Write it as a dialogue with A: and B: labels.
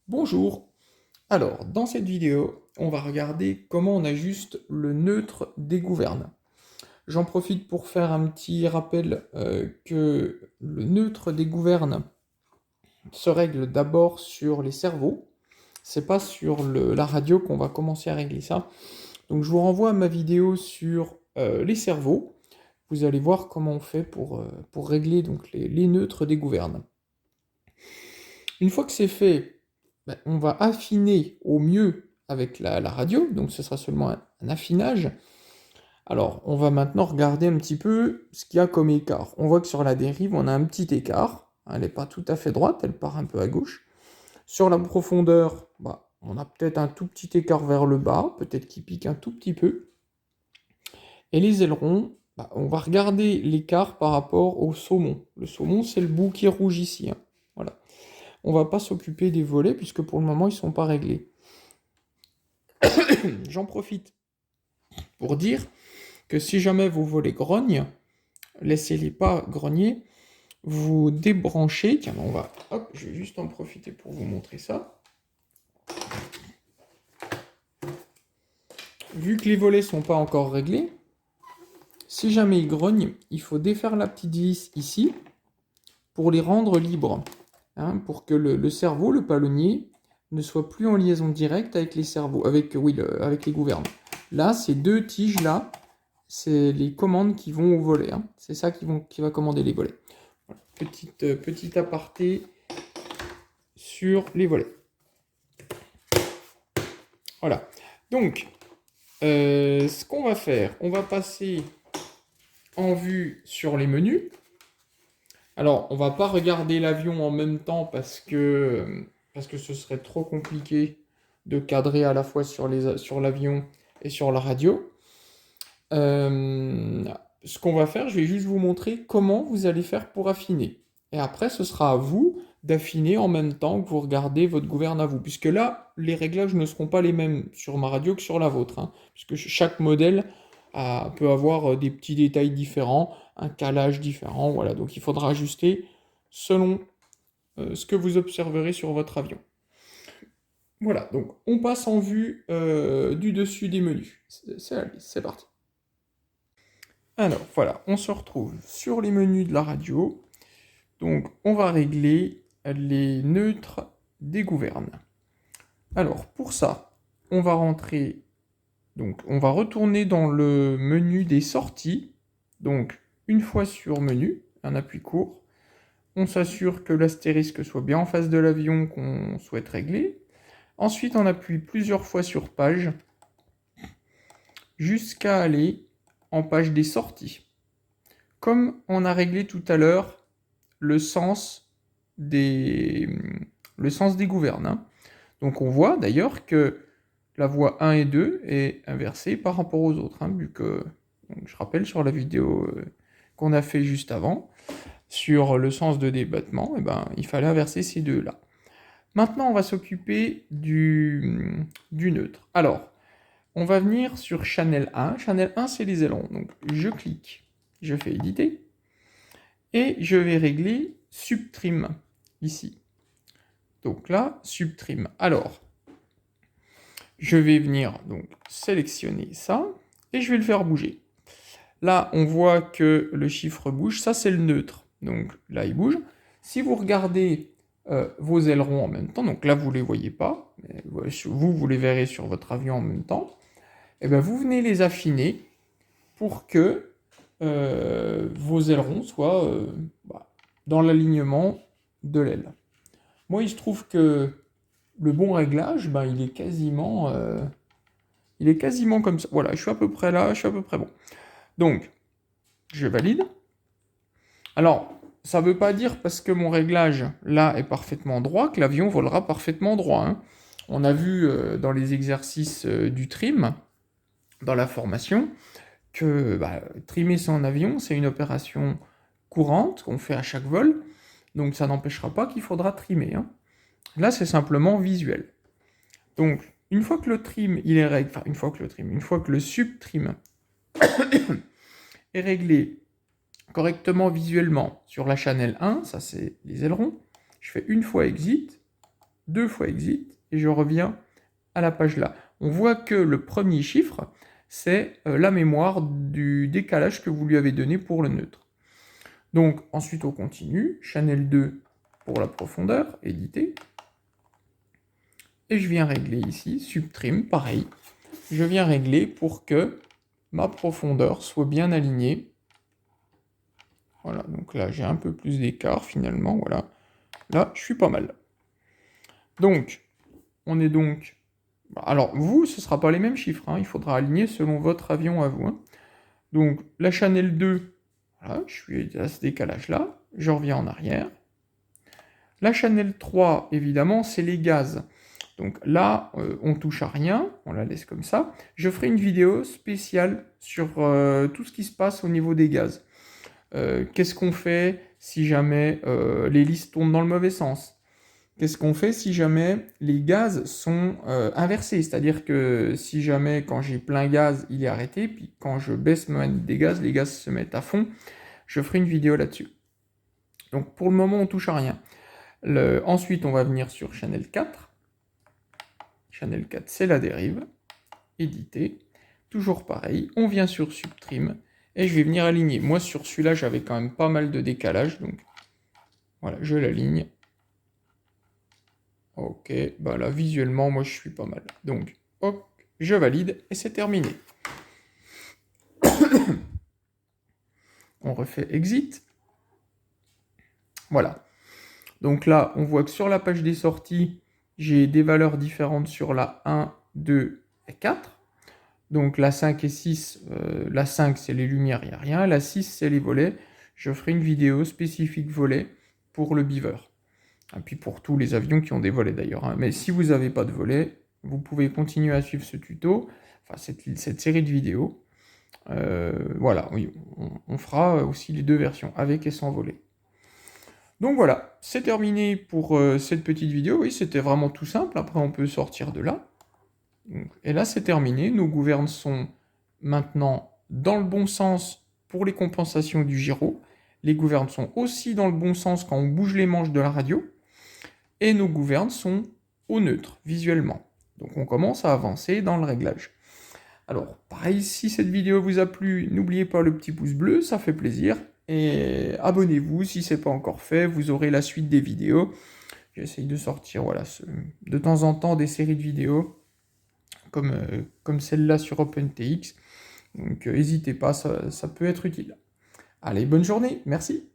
A: Bonjour. Alors, dans cette vidéo, on va regarder comment on ajuste le neutre des gouvernes. J'en profite pour faire un petit rappel que le neutre des gouvernes se règle d'abord sur les cerveaux. C'est pas sur la radio qu'on va commencer à régler ça. Donc je vous renvoie à ma vidéo sur les cerveaux. Vous allez voir comment on fait pour régler donc, les neutres des gouvernes. Une fois que c'est fait, on va affiner au mieux avec la radio, donc ce sera seulement un affinage. Alors, on va maintenant regarder un petit peu ce qu'il y a comme écart. On voit que sur la dérive, on a un petit écart. Elle n'est pas tout à fait droite, elle part un peu à gauche. Sur la profondeur, on a peut-être un tout petit écart vers le bas, peut-être qu'il pique un tout petit peu. Et les ailerons, on va regarder l'écart par rapport au saumon. Le saumon, c'est le bout qui est rouge ici. Voilà. On va pas s'occuper des volets puisque pour le moment ils sont pas réglés. J'en profite pour dire que si jamais vos volets grognent, laissez-les pas grogner, vous débranchez, tiens je vais juste en profiter pour vous montrer ça. Vu que les volets sont pas encore réglés, si jamais ils grognent, il faut défaire la petite vis ici pour les rendre libres, pour que le cerveau, le palonnier, ne soit plus en liaison directe avec les cerveaux, avec les gouvernes. Là, ces deux tiges-là, c'est les commandes qui vont au volet. C'est ça qui va commander les volets. Voilà. Petit aparté sur les volets. Voilà. Donc, ce qu'on va faire, on va passer en vue sur les menus. Alors, on va pas regarder l'avion en même temps parce que ce serait trop compliqué de cadrer à la fois sur l'avion et sur la radio. Ce qu'on va faire, je vais juste vous montrer comment vous allez faire pour affiner. Et après, ce sera à vous d'affiner en même temps que vous regardez votre gouverne à vous. Puisque là, les réglages ne seront pas les mêmes sur ma radio que sur la vôtre. Puisque chaque modèle peut avoir des petits détails différents, un calage différent. Voilà, donc il faudra ajuster selon ce que vous observerez sur votre avion. Voilà, donc on passe en vue du dessus des menus. C'est parti. Alors voilà, on se retrouve sur les menus de la radio. Donc on va régler les neutres des gouvernes. Alors pour ça, on va rentrer, donc on va retourner dans le menu des sorties. Donc une fois sur menu, un appui court, on s'assure que l'astérisque soit bien en face de l'avion qu'on souhaite régler. Ensuite on appuie plusieurs fois sur page jusqu'à aller en page des sorties. Comme on a réglé tout à l'heure le sens des gouvernes. Donc on voit d'ailleurs que la voie 1 et 2 est inversée par rapport aux autres, vu que, donc, je rappelle sur la vidéo qu'on a fait juste avant, sur le sens de débattement, il fallait inverser ces deux-là. Maintenant, on va s'occuper du neutre. Alors, on va venir sur Channel 1. Channel 1, c'est les ailerons. Donc, je clique, je fais éditer, et je vais régler Subtrim, ici. Donc là, Subtrim. Alors, je vais venir donc sélectionner ça, et je vais le faire bouger. Là, on voit que le chiffre bouge, ça c'est le neutre. Donc là, il bouge. Si vous regardez vos ailerons en même temps, donc là, vous ne les voyez pas, mais vous les verrez sur votre avion en même temps, et vous venez les affiner pour que vos ailerons soient dans l'alignement de l'aile. Moi, il se trouve que le bon réglage, il est quasiment comme ça. Voilà, je suis à peu près là, je suis à peu près bon. Donc, je valide. Alors, ça ne veut pas dire parce que mon réglage là est parfaitement droit que l'avion volera parfaitement droit. On a vu dans les exercices du trim, dans la formation, que trimer son avion, c'est une opération courante qu'on fait à chaque vol. Donc ça n'empêchera pas qu'il faudra trimer. Là, c'est simplement visuel. Donc, une fois que le trim, une fois que le subtrim est réglé correctement visuellement sur la channel 1, ça c'est les ailerons, je fais une fois exit, 2 fois exit, et je reviens à la page là. On voit que le premier chiffre, c'est la mémoire du décalage que vous lui avez donné pour le neutre. Donc ensuite on continue, channel 2 pour la profondeur, éditer. Et je viens régler ici, subtrim, pareil. Je viens régler pour que ma profondeur soit bien alignée. Voilà, donc là j'ai un peu plus d'écart finalement, voilà. Là, je suis pas mal. Donc, on est donc... Alors, vous, ce ne sera pas les mêmes chiffres, hein. Il faudra aligner selon votre avion à vous, hein. Donc, la channel 2, voilà, je suis à ce décalage-là. Je reviens en arrière. La channel 3, évidemment, c'est les gaz. Donc là, on touche à rien, on la laisse comme ça. Je ferai une vidéo spéciale sur tout ce qui se passe au niveau des gaz. Qu'est-ce qu'on fait si jamais les listes tournent dans le mauvais sens? Qu'est-ce qu'on fait si jamais les gaz sont inversés? C'est-à-dire que si jamais quand j'ai plein gaz, il est arrêté, puis quand je baisse ma manette des gaz, les gaz se mettent à fond. Je ferai une vidéo là-dessus. Donc pour le moment, on touche à rien. Ensuite, on va venir sur Channel 4. Channel 4, c'est la dérive. Éditer. Toujours pareil. On vient sur Subtrim. Et je vais venir aligner. Moi, sur celui-là, j'avais quand même pas mal de décalage. Donc, voilà, je l'aligne. Ok, bah là, visuellement, moi, je suis pas mal. Donc, hop, je valide et c'est terminé. On refait Exit. Voilà. Donc là, on voit que sur la page des sorties, j'ai des valeurs différentes sur la 1, 2 et 4. Donc la 5 et 6, la 5 c'est les lumières, il n'y a rien. La 6 c'est les volets. Je ferai une vidéo spécifique volets pour le Beaver. Et puis pour tous les avions qui ont des volets d'ailleurs, hein. Mais si vous n'avez pas de volets, vous pouvez continuer à suivre ce tuto, enfin cette série de vidéos. Voilà, oui, on fera aussi les deux versions, avec et sans volet. Donc voilà, c'est terminé pour cette petite vidéo. Oui, c'était vraiment tout simple. Après, on peut sortir de là. Et là, c'est terminé. Nos gouvernes sont maintenant dans le bon sens pour les compensations du gyro. Les gouvernes sont aussi dans le bon sens quand on bouge les manches de la radio. Et nos gouvernes sont au neutre, visuellement. Donc on commence à avancer dans le réglage. Alors, pareil, si cette vidéo vous a plu, n'oubliez pas le petit pouce bleu, ça fait plaisir. Et abonnez-vous si ce n'est pas encore fait, vous aurez la suite des vidéos. J'essaye de sortir voilà, de temps en temps des séries de vidéos comme celle-là sur OpenTX. Donc n'hésitez pas, ça peut être utile. Allez, bonne journée, merci.